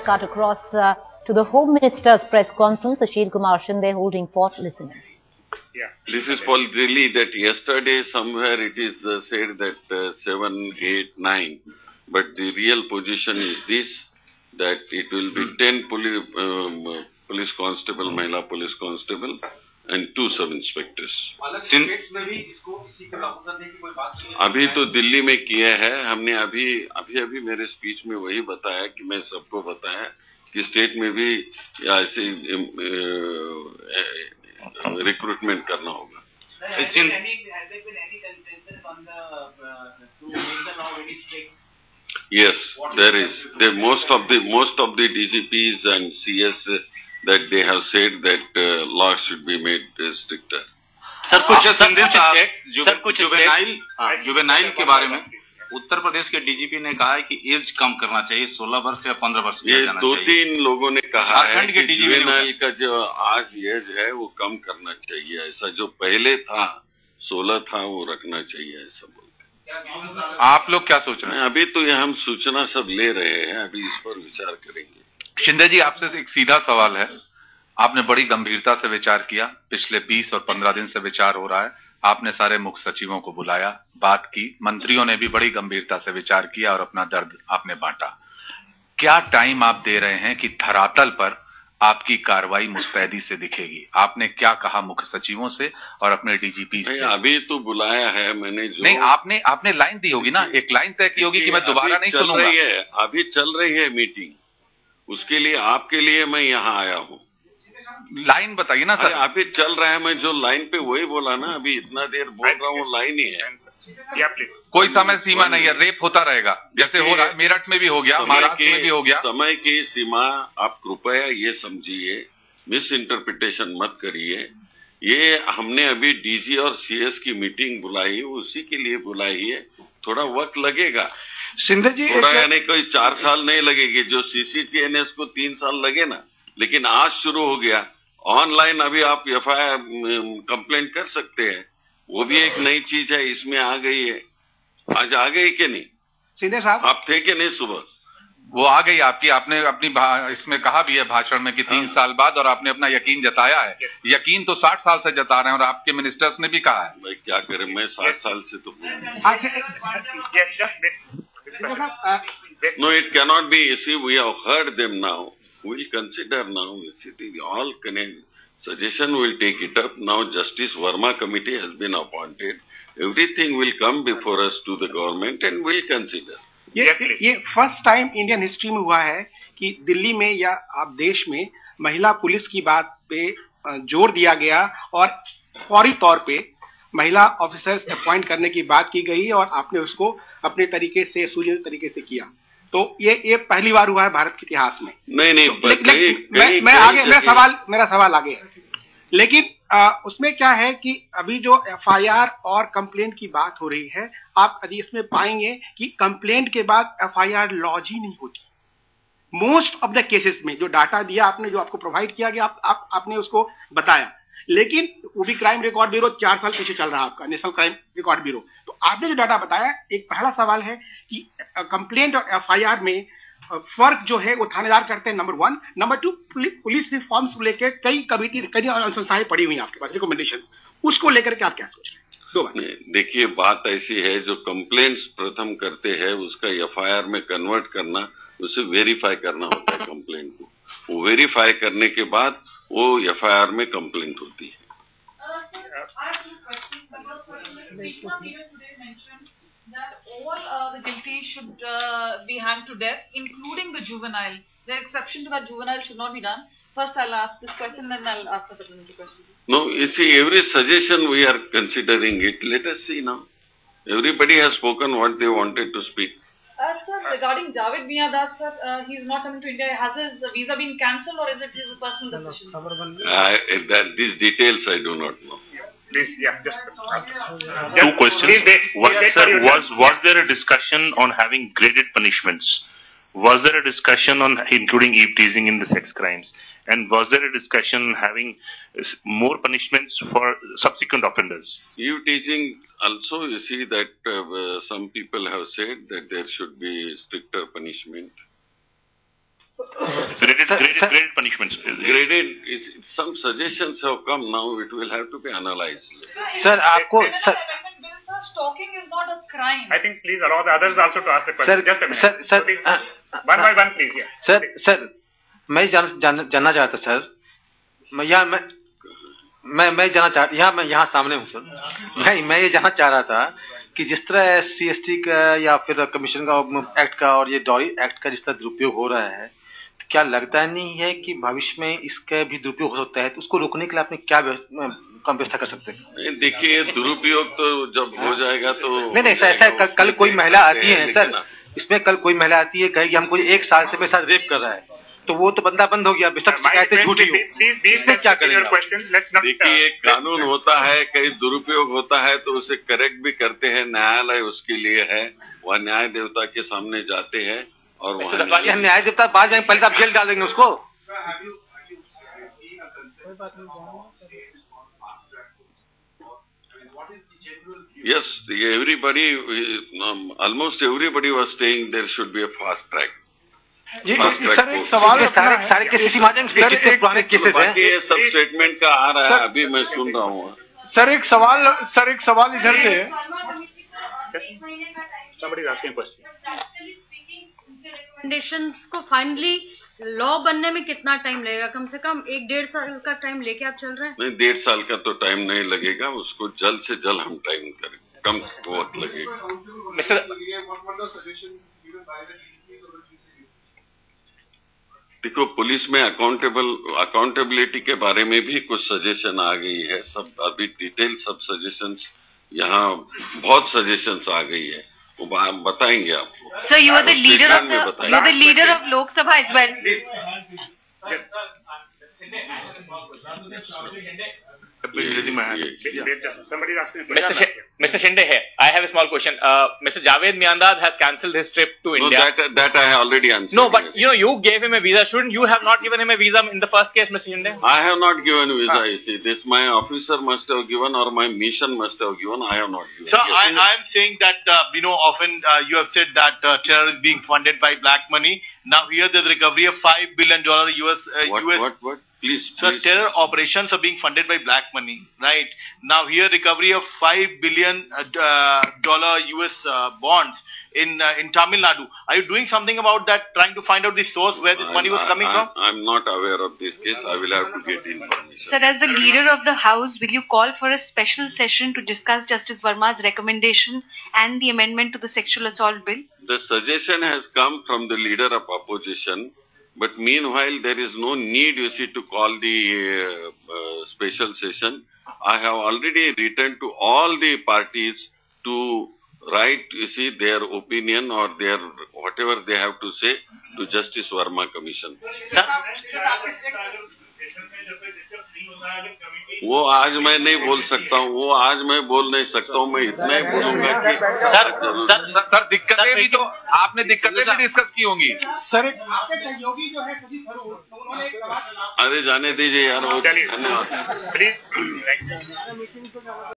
cut across to the Home Minister's press conference. Ashil Kumar Shinde holding forth listening. Yeah, this is really that yesterday somewhere it is said that 7, 8, 9, but the real position is this, that it will be 10 police constable, Mahila police constable and 2 sub-inspectors. अभी तो दिल्ली में किया है हमने, अभी मेरे speech में वही बताया कि मैं सबको बताया कि स्टेट में भी ऐसे रिक्रूटमेंट करना होगा. Yes, there is. Most of the DGPs and CS that they have said that law should be made stricter. Sir कुछ जुवेनाइल के बारे में उत्तर प्रदेश के डीजीपी ने कहा है कि एज कम करना चाहिए, 16 वर्ष या 15 वर्ष किया जाना चाहिए. 2-3 लोगों ने कहा है कि जुवेनाइल का जो आज एज है वो कम करना चाहिए. ऐसा जो पहले था 16 था वो रखना चाहिए, ऐसा बोलते. आप लोग क्या सोच रहे हैं? अभी तो ये हम सूचना सब ले रहे हैं, अभी इस पर विचार करेंगे. शिंदे जी, आपसे एक सीधा सवाल है. आपने बड़ी गंभीरता से विचार किया, पिछले 20 और 15 दिन से विचार हो रहा है. आपने सारे मुख्य सचिवों को बुलाया, बात की, मंत्रियों ने भी बड़ी गंभीरता से विचार किया और अपना दर्द आपने बांटा. क्या टाइम आप दे रहे हैं कि धरातल पर आपकी कार्रवाई मुस्तैदी से दिखेगी? आपने क्या कहा मुख्य सचिवों से और अपने डीजीपी से? अभी तो बुलाया है मैंने. जो नहीं, आपने लाइन दी होगी ना, एक लाइन तय की होगी कि मैं दोबारा नहीं सुनूंगा. अभी चल रही है मीटिंग, उसके लिए आपके लिए मैं यहाँ आया हूँ. लाइन बताइए ना सर. अभी चल रहा है, मैं जो लाइन पे वही बोला ना, अभी इतना देर बोल रहा हूँ, लाइन ही है. कोई समय सीमा नहीं है, रेप होता रहेगा, जैसे हो रहा है मेरठ में भी हो गया, महाराष्ट्र में भी हो गया. समय की सीमा आप कृपया ये समझिए, मिस इंटरप्रिटेशन मत करिए. ये हमने अभी डीजी और सीएस की मीटिंग बुलाई, उसी के लिए बुलाई है. थोड़ा वक्त लगेगा शिंदे जी, थोड़ा, यानी कोई 4 साल नहीं लगेगी. जो सीसीटीएनएस को 3 साल लगे ना, लेकिन आज शुरू हो गया ऑनलाइन. अभी आप एफआईआर कंप्लेंट कर सकते हैं, वो भी एक नई चीज है, इसमें आ गई है. आज आ गई कि नहीं शिंदे साहब? आप थे कि नहीं सुबह? वो आ गई आपने अपनी इसमें कहा भी है भाषण में कि 3 साल बाद, और आपने अपना यकीन जताया है. यकीन तो 60 साल से जता रहे हैं और आपके मिनिस्टर्स ने भी कहा है. भाई क्या करें, मैं 60 साल से तो no, it cannot be. See we have heard them now, we will consider now. All suggestion will take it up. Now Justice Verma committee has been appointed. Everything will come before us to the government and we'll consider. ये first time Indian history में हुआ है कि दिल्ली में या आप देश में महिला पुलिस की बात पे जोर दिया गया और फौरी तौर पे महिला ऑफिसर्स अपॉइंट करने की बात की गई और आपने उसको अपने तरीके से सुनियोजित तरीके से किया. तो ये पहली बार हुआ है भारत के इतिहास में. नहीं, मेरा सवाल आगे है. लेकिन उसमें क्या है कि अभी जो एफआईआर और कंप्लेंट की बात हो रही है, आप यदि इसमें पाएंगे कि कंप्लेंट के बाद एफआईआर लॉन्च ही नहीं होती. मोस्ट ऑफ द केसेस में जो डाटा दिया आपने, जो आपको प्रोवाइड किया गया, आपने उसको बताया. लेकिन वो भी क्राइम रिकॉर्ड ब्यूरो 4 साल पीछे चल रहा है आपका, नेशनल क्राइम रिकॉर्ड ब्यूरो. तो आपने जो डाटा बताया, एक पहला सवाल है कि कंप्लेंट और एफआईआर में फर्क जो है वो थानेदार करते हैं, नंबर 1. नंबर 2, पुलिस रिफॉर्म्स को लेकर कई अनुशंसाएं पड़ी हुई हैं आपके पास, रिकमेंडेशन, उसको लेकर के आप क्या सोच रहे हैं? 2 बात. देखिए, बात ऐसी है, जो कंप्लेंट्स प्रथम करते हैं उसका एफआईआर में कन्वर्ट करना, उसे वेरीफाई करना होता है कंप्लेंट को. वो वेरीफाई करने के बाद वो एफआईआर में कंप्लेंट होती है. That all the guilty should be hanged to death, including the juvenile. The exception to that juvenile should not be done. First, I'll ask this question, then I'll ask the supplementary question. No, you see, every suggestion we are considering it. Let us see now. Everybody has spoken what they wanted to speak. Sir, regarding Javed Miandad, sir, he's not coming to India. Has his visa been cancelled or is it his personal decision? These details I do not know. Please, yeah, just 2 questions. Was there a discussion on having graded punishments? Was there a discussion on including eve teasing in the sex crimes? And was there a discussion on having more punishments for subsequent offenders? Eve teasing also, you see that some people have said that there should be stricter punishment. graded punishments. Graded, some suggestions have come now, it will have to be analyzed. Sir, आपको sir, Stalking is not a crime. I think please allow the others also to ask the question. Sir, Just a minute. sir, one by one, please. Yeah. Sir मैं जानना चाहता sir, मैं यहाँ सामने हूँ sir, मैं ये जानना चाह रहा था कि जिस तरह SC/ST का या फिर कमीशन का एक्ट का और ये डॉरी एक्ट का जिस तरह दुरुपयोग हो रहा है, तो क्या लगता नहीं है कि भविष्य में इसका भी दुरुपयोग हो सकता है? तो उसको रोकने के लिए आपने क्या व्यवस्था कर सकते हैं? देखिए, दुरुपयोग तो जब हो जाएगा तो नहीं सर, ऐसा कल कोई महिला आती है सर, इसमें कल कोई महिला आती है कहेगी हम कोई 1 साल से मेरे साथ रेप कर रहा है, तो वो तो बंदा बंद हो गया, बेशक शिकायतें झूठी हो, इसमें क्या करेंगे? देखिए, एक कानून होता है, कहीं दुरुपयोग होता है तो उसे करेक्ट भी करते हैं, न्यायालय उसके लिए है, वह न्याय देवता के सामने जाते हैं और वहाँ न्याय देवता बाद में पहले आप जेल डाल देंगे उसको। Yes, everybody, almost everybody was saying there should be a fast track. Sir एक सवाल सारे केसेस कितने पुराने केसेस हैं? ये सब स्टेटमेंट का आ रहा है, अभी मैं सुन रहा हूँ। सर एक सवाल इधर से है। रिकमेंडेशंस को फाइनली लॉ बनने में कितना टाइम लगेगा? कम से कम 1-1.5 साल का टाइम लेके आप चल रहे हैं? नहीं, 1.5 साल का तो टाइम नहीं लगेगा, उसको जल्द से जल्द हम टाइम करें, कम वक्त लगेगा। देखो, पुलिस में अकाउंटेबिलिटी के बारे में भी कुछ सजेशन आ गई है, सब अभी डिटेल सब सजेशंस, यहाँ बहुत सजेशंस आ गई है, वो बताएंगे आपको। Sir, you are the leader of Lok Sabha as well. Mr. Shinde here. I have a small question. Mr. Javed Miandad has cancelled his trip to India. No, that I have already answered. No, but you know, you gave him a visa. Shouldn't you have not given him a visa in the first case, Mr. Shinde? I have not given visa. You see, this my officer must have given or my mission must have given. I have not given. Sir, I am saying that often you have said that terror is being funded by black money. Now here there's a recovery of $5 billion US. What? Please. Sir, terror operations are being funded by black money, right? Now here recovery of $5 billion US bonds in Tamil Nadu. Are you doing something about that, trying to find out the source where this money was coming from? I'm not aware of this case. I will have to get information. Sir, as the leader of the House, will you call for a special session to discuss Justice Verma's recommendation and the amendment to the sexual assault bill? The suggestion has come from the leader of opposition. But meanwhile, there is no need, you see, to call the special session. I have already written to all the parties to write, you see, their opinion or their whatever they have to say to Justice Verma Commission. वो आज मैं नहीं बोल सकता हूँ, वो आज मैं बोल नहीं सकता हूँ, मैं इतना ही बोलूंगा कि सर दिक्कतें भी तो आपने दिक्कतें भी डिस्कस की होंगी। सर आपके सहयोगी जो है शशि थरूर, तो उन्होंने अरे जाने दीजिए यार, वो धन्यवाद। प्लीज।